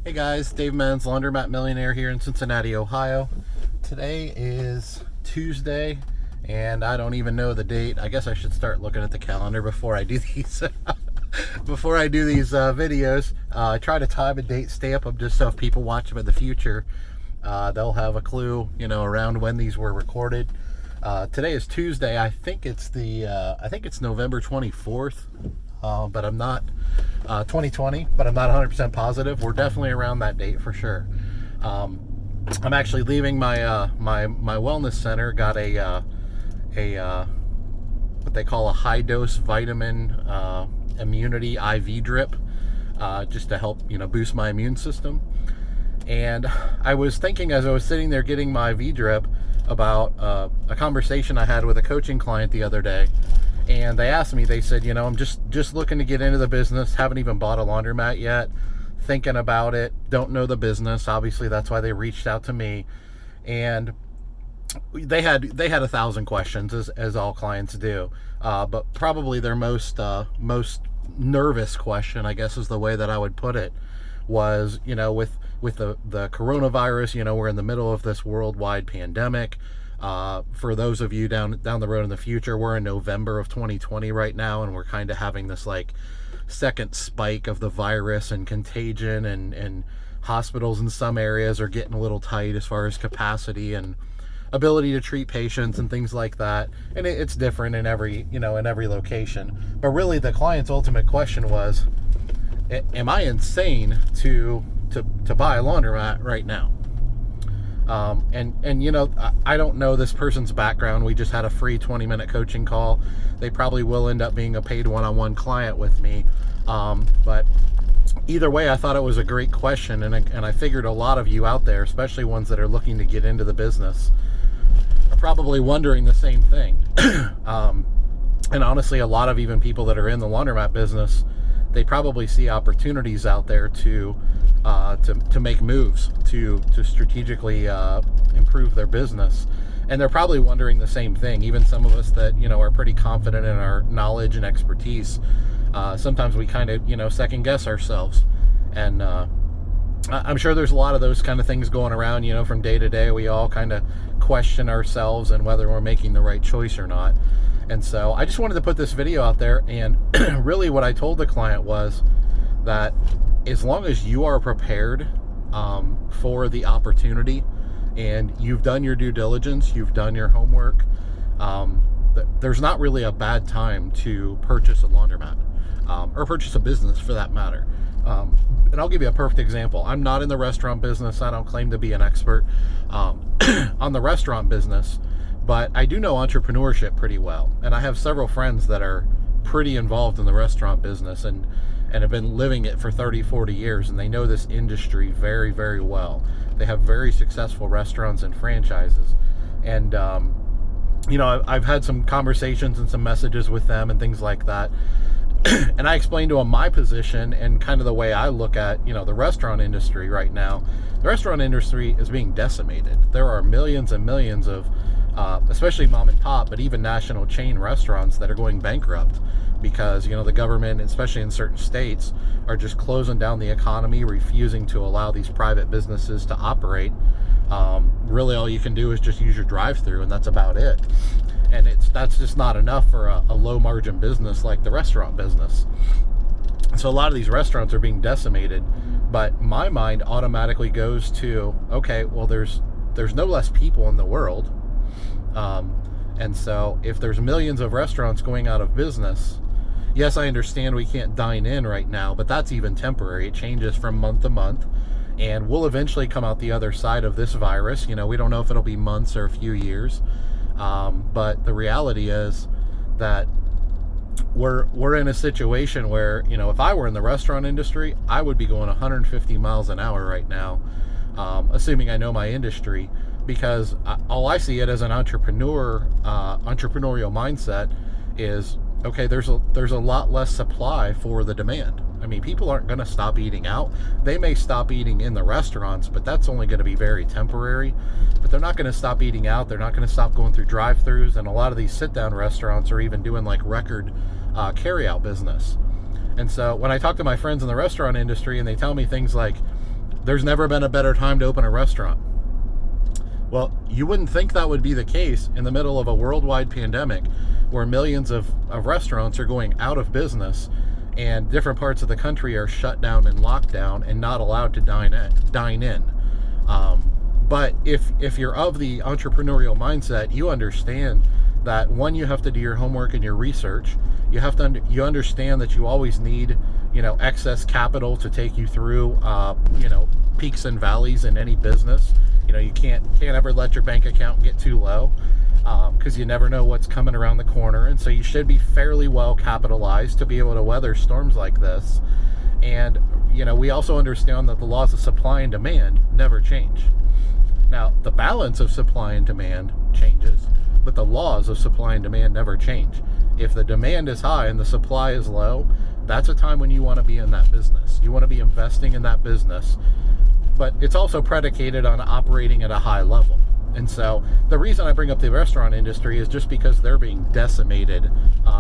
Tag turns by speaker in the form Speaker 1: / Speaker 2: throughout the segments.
Speaker 1: Hey guys, Dave Men's Laundromat Millionaire here in Cincinnati, Ohio. Today is Tuesday, and I don't even know the date. I guess I should start looking at the calendar before I do these videos. I try to time a date, stamp them, just so if people watch them in the future, they'll have a clue, around when these were recorded. Today is Tuesday. I think it's November 24th. But I'm not 2020, but I'm not 100% positive. We're definitely around that date for sure. I'm actually leaving my wellness center. Got a what they call a high dose vitamin immunity IV drip, just to help boost my immune system. And I was thinking as I was sitting there getting my IV drip about a conversation I had with a coaching client the other day. And they asked me, they said, I'm just looking to get into the business, haven't even bought a laundromat yet, thinking about it, don't know the business. Obviously, that's why they reached out to me. And they had 1,000 questions, as all clients do. But probably their most nervous question, I guess is the way that I would put it, was, with the coronavirus, we're in the middle of this worldwide pandemic. For those of you down the road in the future, we're in November of 2020 right now, and we're kind of having this second spike of the virus and contagion, and hospitals in some areas are getting a little tight as far as capacity and ability to treat patients and things like that. And it's different in every location. But really, the client's ultimate question was, am I insane to buy a laundromat right now? I don't know this person's background. We just had a free 20-minute coaching call. They probably will end up being a paid one-on-one client with me. But either way, I thought it was a great question. And I figured a lot of you out there, especially ones that are looking to get into the business, are probably wondering the same thing. And honestly, a lot of even people that are in the laundromat business, they probably see opportunities out there to make moves to strategically improve their business, and they're probably wondering the same thing. Even some of us that are pretty confident in our knowledge and expertise, sometimes we kind of second guess ourselves, and I'm sure there's a lot of those kind of things going around. From day to day, we all kind of question ourselves and whether we're making the right choice or not. And so I just wanted to put this video out there, and really what I told the client was that as long as you are prepared for the opportunity, and you've done your due diligence, you've done your homework, there's not really a bad time to purchase a laundromat, or purchase a business for that matter. And I'll give you a perfect example. I'm not in the restaurant business. I don't claim to be an expert on the restaurant business, but I do know entrepreneurship pretty well. And I have several friends that are pretty involved in the restaurant business and have been living it for 30, 40 years, and they know this industry very, very well. They have very successful restaurants and franchises. And, I've had some conversations and some messages with them and things like that. And I explained to them my position and kind of the way I look at, the restaurant industry right now. The restaurant industry is being decimated. There are millions and millions of, especially mom and pop, but even national chain restaurants that are going bankrupt because, the government, especially in certain states, are just closing down the economy, refusing to allow these private businesses to operate. Really all you can do is just use your drive-through, and that's about it. And that's just not enough for a low margin business like the restaurant business. So a lot of these restaurants are being decimated, but my mind automatically goes to, okay, well, there's no less people in the world. And so if there's millions of restaurants going out of business, yes, I understand we can't dine in right now, but that's even temporary. It changes from month to month, and we'll eventually come out the other side of this virus. We don't know if it'll be months or a few years. But the reality is that we're in a situation where, if I were in the restaurant industry, I would be going 150 miles an hour right now, assuming I know my industry, because all I see it as an entrepreneurial mindset is, okay, there's a lot less supply for the demand. I mean, people aren't going to stop eating out. They may stop eating in the restaurants, but that's only going to be very temporary. But they're not going to stop eating out. They're not going to stop going through drive-thrus. And a lot of these sit-down restaurants are even doing record carry-out business. And so when I talk to my friends in the restaurant industry and they tell me things like, there's never been a better time to open a restaurant. Well, you wouldn't think that would be the case in the middle of a worldwide pandemic where millions of restaurants are going out of business and different parts of the country are shut down and locked down and not allowed to dine in. But if you're of the entrepreneurial mindset, you understand that one, you have to do your homework and your research. You understand that you always need, excess capital to take you through, peaks and valleys in any business. You can't ever let your bank account get too low, because you never know what's coming around the corner. And so you should be fairly well capitalized to be able to weather storms like this. And, we also understand that the laws of supply and demand never change. Now, the balance of supply and demand changes, but the laws of supply and demand never change. If the demand is high and the supply is low, that's a time when you want to be in that business. You want to be investing in that business, but it's also predicated on operating at a high level. And so the reason I bring up the restaurant industry is just because they're being decimated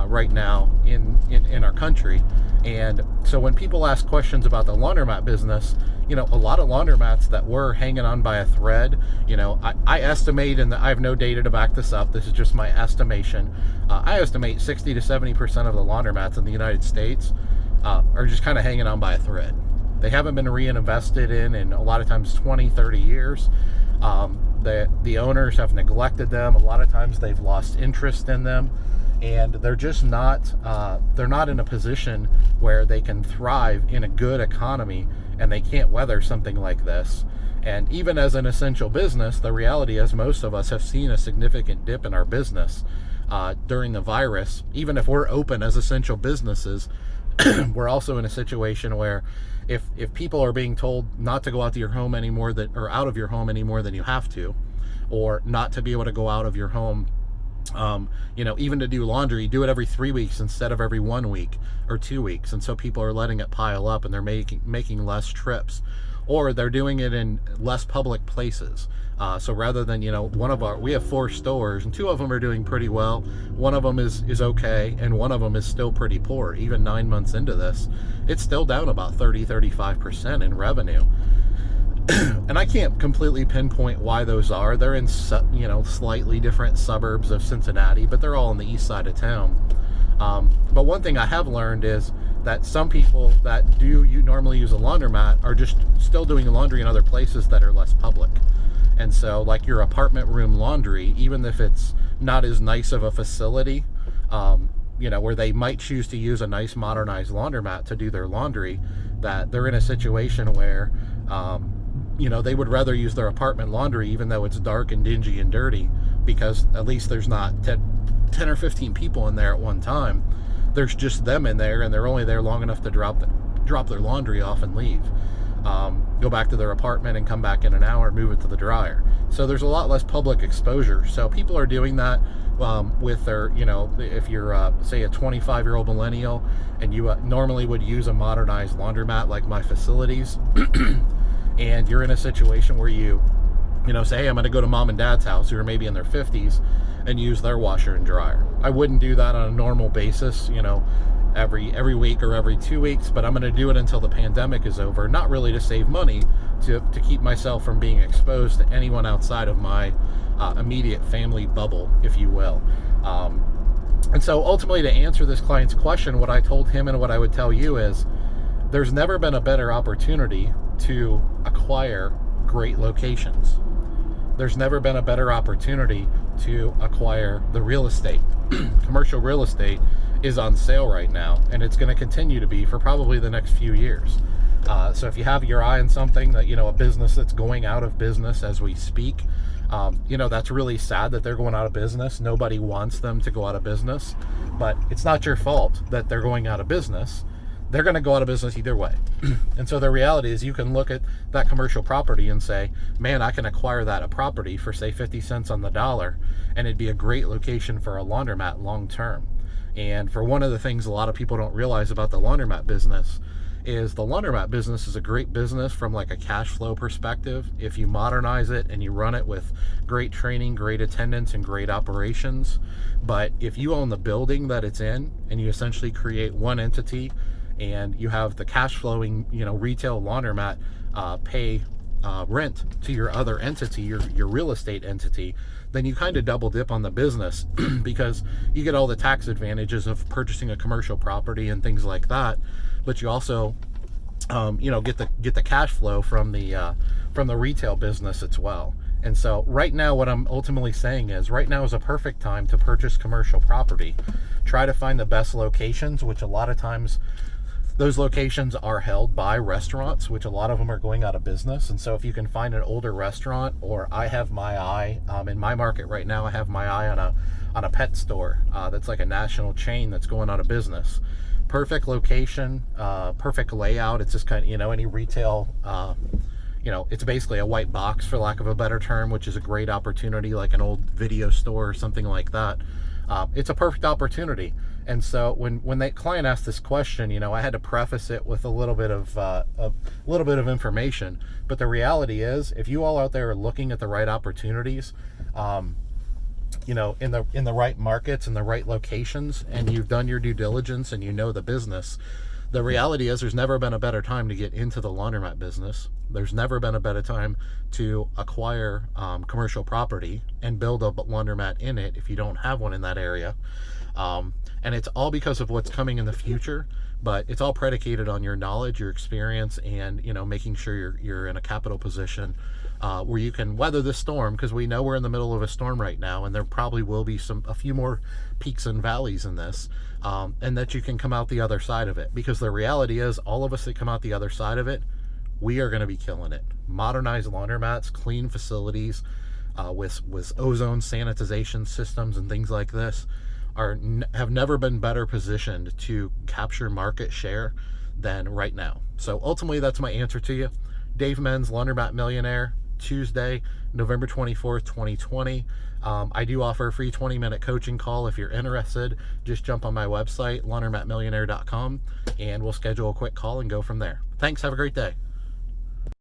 Speaker 1: right now in our country. And so when people ask questions about the laundromat business, a lot of laundromats that were hanging on by a thread, I estimate, and I have no data to back this up, this is just my estimation, I estimate 60 to 70% of the laundromats in the United States are just kind of hanging on by a thread. They haven't been reinvested in a lot of times 20, 30 years. The owners have neglected them. A lot of times they've lost interest in them, and they're just not in a position where they can thrive in a good economy, and they can't weather something like this. And even as an essential business, the reality is most of us have seen a significant dip in our business during the virus. Even if we're open as essential businesses, we're also in a situation where if people are being told not to go out of your home any more than you have to, or not to be able to go out of your home, even to do laundry, do it every 3 weeks instead of every 1 week or 2 weeks. And so people are letting it pile up, and they're making less trips, or they're doing it in less public places. So rather than, we have 4 stores, and 2 of them are doing pretty well. One of them is okay, and one of them is still pretty poor. Even 9 months into this, it's still down about 35% in revenue. And I can't completely pinpoint why those are. They're in, slightly different suburbs of Cincinnati, but they're all on the east side of town. But one thing I have learned is that some people that you normally use a laundromat are just still doing laundry in other places that are less public. And so, like your apartment room laundry, even if it's not as nice of a facility, where they might choose to use a nice modernized laundromat to do their laundry, that they're in a situation where, they would rather use their apartment laundry, even though it's dark and dingy and dirty, because at least there's not 10 or 15 people in there at one time. There's just them in there, and they're only there long enough to drop their laundry off and leave. Go back to their apartment and come back in an hour, move it to the dryer. So there's a lot less public exposure. So people are doing that with their, if you're, say, a 25-year-old millennial, and you normally would use a modernized laundromat like my facilities, and you're in a situation where you say, hey, I'm going to go to mom and dad's house, who are maybe in their 50s, and use their washer and dryer. I wouldn't do that on a normal basis, every week or every 2 weeks, but I'm going to do it until the pandemic is over, not really to save money, to keep myself from being exposed to anyone outside of my immediate family bubble, if you will. And so ultimately, to answer this client's question, what I told him and what I would tell you is there's never been a better opportunity to acquire great locations. There's never been a better opportunity to acquire the real estate. Commercial real estate is on sale right now, and it's going to continue to be for probably the next few years. So if you have your eye on something that, a business that's going out of business as we speak, that's really sad that they're going out of business. Nobody wants them to go out of business, but it's not your fault that they're going out of business. They're going to go out of business either way. And so the reality is you can look at that commercial property and say, man, I can acquire that property for, say, 50 cents on the dollar, and it'd be a great location for a laundromat long term. And for one of the things a lot of people don't realize about the laundromat business is the laundromat business is a great business from like a cash flow perspective. If you modernize it and you run it with great training, great attendance, and great operations. But if you own the building that it's in and you essentially create one entity and you have the cash flowing, retail laundromat pay rent to your other entity, your real estate entity, then you kind of double dip on the business because you get all the tax advantages of purchasing a commercial property and things like that, but you also get the cash flow from the retail business as well. And so right now, what I'm ultimately saying is right now is a perfect time to purchase commercial property. Try to find the best locations, which a lot of times those locations are held by restaurants, which a lot of them are going out of business. And so if you can find an older restaurant, or I have my eye in my market right now, I have my eye on a pet store that's like a national chain that's going out of business. Perfect location, perfect layout. It's just kind of, any retail, it's basically a white box, for lack of a better term, which is a great opportunity, like an old video store or something like that. It's a perfect opportunity. And so when that client asked this question, I had to preface it with a little bit of information. But the reality is, if you all out there are looking at the right opportunities, in the right markets and the right locations, and you've done your due diligence and you know the business, the reality is there's never been a better time to get into the laundromat business. There's never been a better time to acquire commercial property and build a laundromat in it if you don't have one in that area. And it's all because of what's coming in the future, but it's all predicated on your knowledge, your experience, and making sure you're in a capital position where you can weather the storm, because we know we're in the middle of a storm right now, and there probably will be a few more peaks and valleys in this, and that you can come out the other side of it. Because the reality is, all of us that come out the other side of it, we are going to be killing it. Modernized laundromats, clean facilities with ozone sanitization systems and things like this have never been better positioned to capture market share than right now. So ultimately, that's my answer to you. Dave Men's Laundromat Millionaire, Tuesday, November 24th, 2020. I do offer a free 20-minute coaching call. If you're interested, just jump on my website, laundromatmillionaire.com, and we'll schedule a quick call and go from there. Thanks. Have a great day.